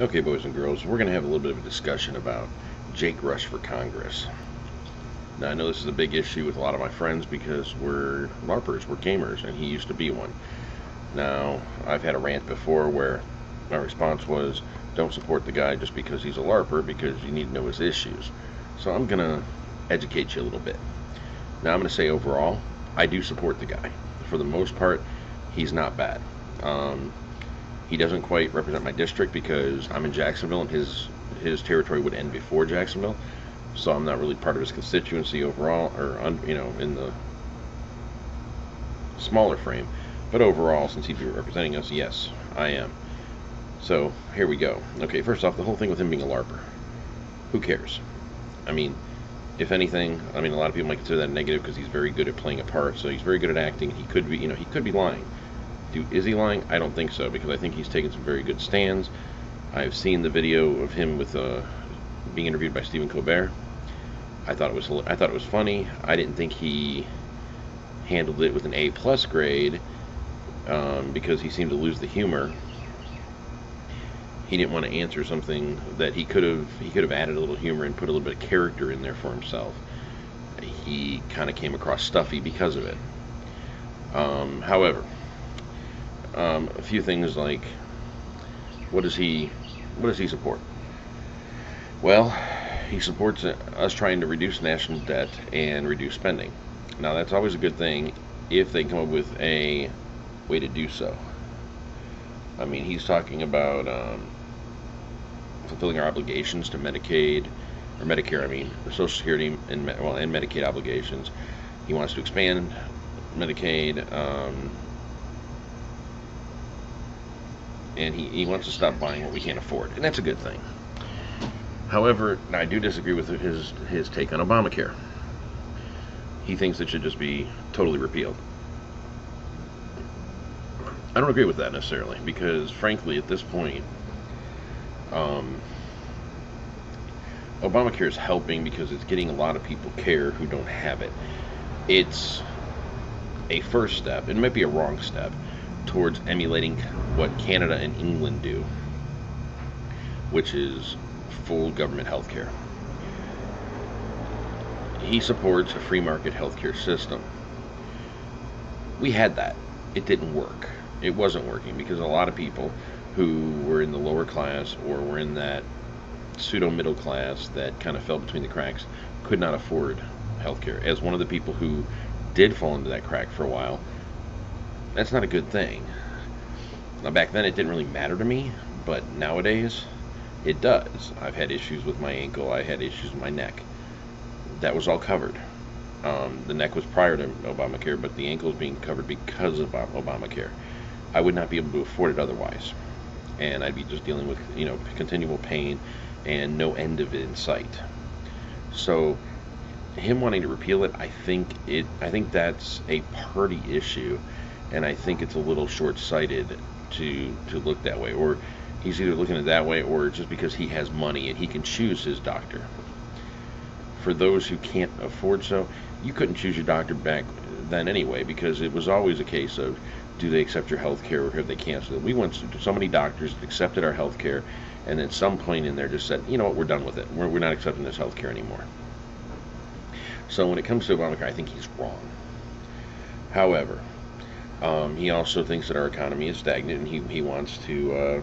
Okay, boys and girls, we're going to have a little bit of a discussion about Jake Rush for Congress. Now, I know this is a big issue with a lot of my friends because we're LARPers, we're gamers, and he used to be one. Now, I've had a rant before where my response was, don't support the guy just because he's a LARPer, because you need to know his issues. So I'm going to educate you a little bit. Now, I'm going to say overall, I do support the guy. For the most part, he's not bad. He doesn't quite represent my district because I'm in Jacksonville and his territory would end before Jacksonville, so I'm not really part of his constituency overall, or in the smaller frame. But overall, since he'd be representing us, yes, I am. So here we go. Okay, first off, the whole thing with him being a LARPer, who cares? I mean, if anything, a lot of people might consider that negative because he's very good at playing a part, so he's very good at acting. He could be, he could be lying. Is he lying? I don't think so, because I think he's taken some very good stands. I've seen the video of him with being interviewed by Stephen Colbert. I thought it was funny. I didn't think he handled it with an A+ grade because he seemed to lose the humor. He didn't want to answer something that he could have added a little humor and put a little bit of character in there for himself. He kind of came across stuffy because of it. However, a few things like, what does he support? Well, he supports us trying to reduce national debt and reduce spending. Now, that's always a good thing if they come up with a way to do so. He's talking about fulfilling our obligations to Medicaid, or Medicare, the Social Security and Medicaid obligations. He wants to expand Medicaid, and he wants to stop buying what we can't afford, and that's a good thing. However, I do disagree with his take on Obamacare. He thinks it should just be totally repealed. I don't agree with that necessarily, because frankly, at this point, Obamacare is helping because it's getting a lot of people care who don't have it. It's a first step. It might be a wrong step towards emulating what Canada and England do, which is full government health care. He supports a free market healthcare system. We had that. It didn't work. It wasn't working because a lot of people who were in the lower class or were in that pseudo middle class that kind of fell between the cracks could not afford healthcare. As one of the people who did fall into that crack for a while, that's not a good thing. Now, back then it didn't really matter to me, but nowadays it does. I've had issues with my ankle. I had issues with my neck. That was all covered. The neck was prior to Obamacare, but the ankle is being covered because of Obamacare. I would not be able to afford it otherwise, and I'd be just dealing with continual pain and no end of it in sight. So him wanting to repeal it, I think that's a party issue, and I think it's a little short-sighted to look that way. Or he's either looking at it that way, or just because he has money and he can choose his doctor. For those who can't afford so, you couldn't choose your doctor back then anyway, because it was always a case of, do they accept your health care or have they canceled it? We went to so many doctors that accepted our health care, and then some point in there just said, you know what, we're done with it. We're not accepting this health care anymore. So when it comes to Obamacare, I think he's wrong. However, he also thinks that our economy is stagnant, and he wants to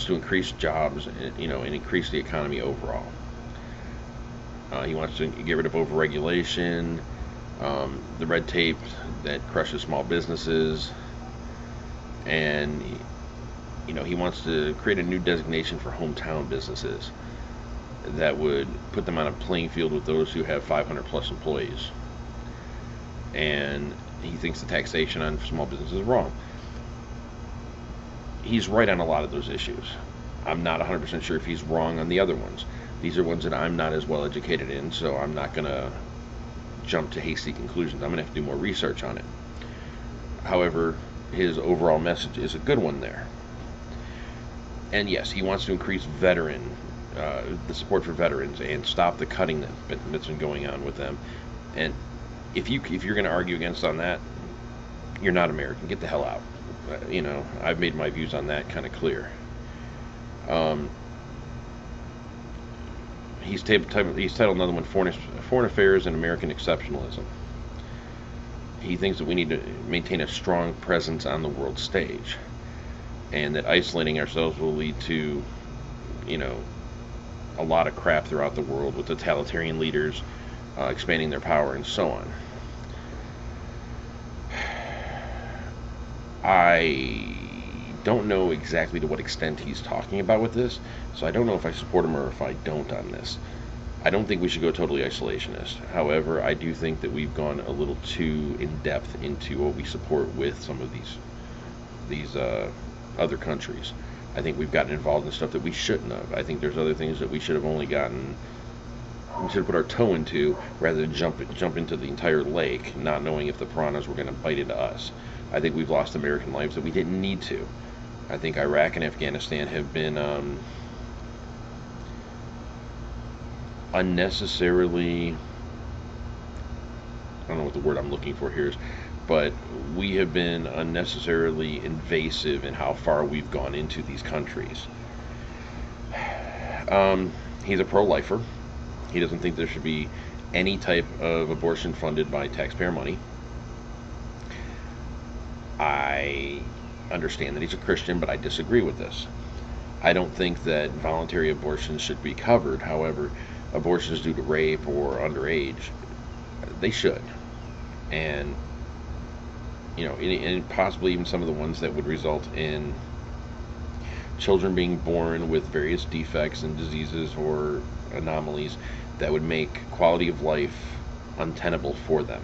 increase jobs, and increase the economy overall. He wants to get rid of overregulation, the red tape that crushes small businesses, and he wants to create a new designation for hometown businesses that would put them on a playing field with those who have 500+ employees. And he thinks the taxation on small businesses is wrong. He's right on a lot of those issues. I'm not 100% sure if he's wrong on the other ones. These are ones that I'm not as well educated in, so I'm not going to jump to hasty conclusions. I'm going to have to do more research on it. However, his overall message is a good one there. And yes, he wants to increase the support for veterans and stop the cutting that's been going on with them. And if you're going to argue against on that, you're not American. Get the hell out. I've made my views on that kind of clear. Um, he's titled another one Foreign Affairs and American Exceptionalism. He thinks that we need to maintain a strong presence on the world stage, and that isolating ourselves will lead to, a lot of crap throughout the world with totalitarian leaders expanding their power and so on. I don't know exactly to what extent he's talking about with this, so I don't know if I support him or if I don't on this. I don't think we should go totally isolationist. However, I do think that we've gone a little too in depth into what we support with some of these other countries. I think we've gotten involved in stuff that we shouldn't have. I think there's other things that we should have put our toe into rather than jump into the entire lake, not knowing if the piranhas were going to bite into us. I think we've lost American lives that we didn't need to. I think Iraq and Afghanistan have been unnecessarily, I don't know what the word I'm looking for here is, but we have been unnecessarily invasive in how far we've gone into these countries. He's a pro-lifer. He doesn't think there should be any type of abortion funded by taxpayer money. I understand that he's a Christian, but I disagree with this. I don't think that voluntary abortions should be covered. However, abortions due to rape or underage, they should. And, and possibly even some of the ones that would result in children being born with various defects and diseases or anomalies that would make quality of life untenable for them.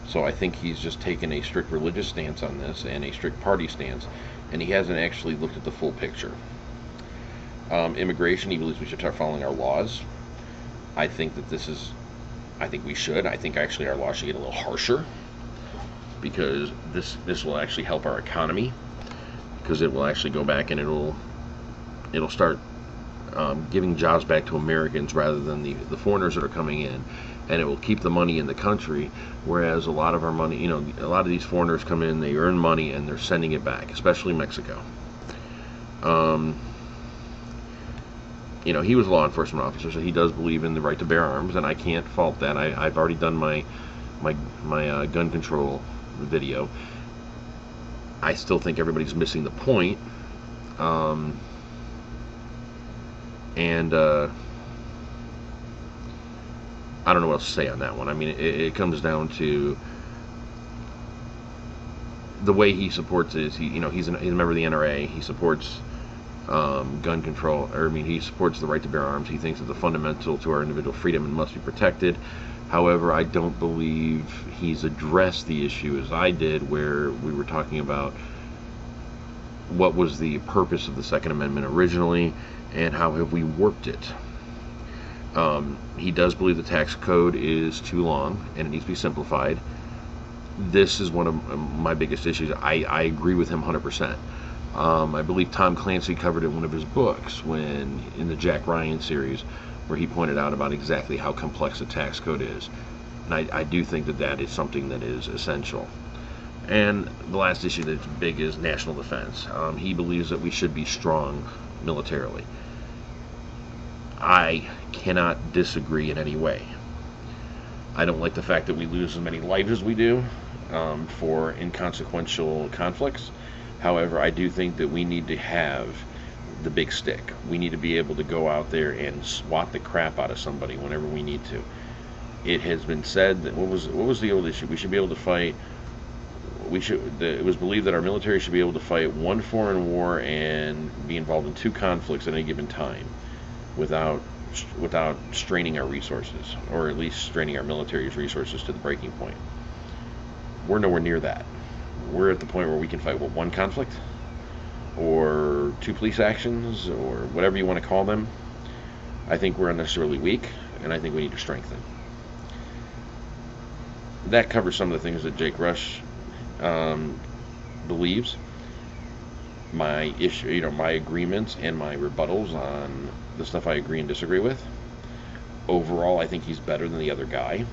So I think he's just taken a strict religious stance on this and a strict party stance, and he hasn't actually looked at the full picture. Immigration, he believes we should start following our laws. I think we should. I think actually our laws should get a little harsher, because this will actually help our economy, because it will actually go back and it'll start giving jobs back to Americans rather than the foreigners that are coming in, and it will keep the money in the country, whereas a lot of our money, a lot of these foreigners come in, they earn money, and they're sending it back, especially Mexico. He was a law enforcement officer, so he does believe in the right to bear arms, and I can't fault that. I've already done my gun control video. I still think everybody's missing the point. I don't know what else to say on that one. I mean, it comes down to the way he supports it. He's a member of the NRA. He supports gun control, he supports the right to bear arms. He thinks it's fundamental to our individual freedom and must be protected. However, I don't believe he's addressed the issue as I did, where we were talking about what was the purpose of the Second Amendment originally and how have we worked it. He does believe the tax code is too long and it needs to be simplified. This is one of my biggest issues. I agree with him 100%. I believe Tom Clancy covered it in one of his books in the Jack Ryan series, where he pointed out about exactly how complex the tax code is. And I do think that is something that is essential. And the last issue that's big is national defense. He believes that we should be strong militarily. I cannot disagree in any way. I don't like the fact that we lose as many lives as we do for inconsequential conflicts. However, I do think that we need to have the big stick. We need to be able to go out there and swat the crap out of somebody whenever we need to. It has been said that what was the old issue? We should be able to fight. It was believed that our military should be able to fight one foreign war and be involved in 2 conflicts at any given time, without straining our resources, or at least straining our military's resources to the breaking point. We're nowhere near that. We're at the point where we can fight 1 conflict, or 2 police actions, or whatever you want to call them. I think we're unnecessarily weak, and I think we need to strengthen. That covers some of the things that Jake Rush believes. My issue, my agreements and my rebuttals on the stuff I agree and disagree with. Overall, I think he's better than the other guy,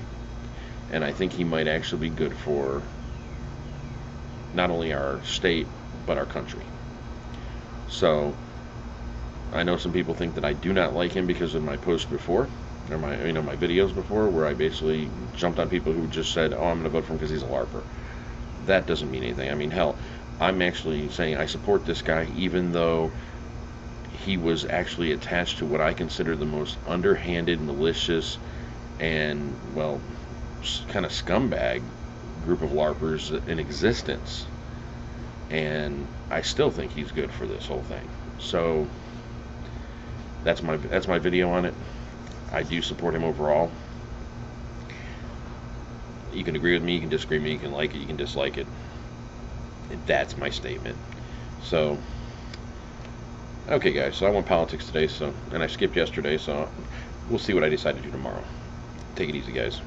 and I think he might actually be good for not only our state, but our country. So I know some people think that I do not like him because of my post before, or my my videos before, where I basically jumped on people who just said, "Oh, I'm going to vote for him because he's a LARPer." That doesn't mean anything. I mean, hell, I'm actually saying I support this guy, even though he was actually attached to what I consider the most underhanded, malicious, and, well, kind of scumbag group of LARPers in existence. And I still think he's good for this whole thing. So that's my video on it. I do support him overall. You can agree with me, you can disagree with me, you can like it, you can dislike it. That's my statement. So, okay guys, so I went politics today, and I skipped yesterday, so we'll see what I decide to do tomorrow. Take it easy, guys.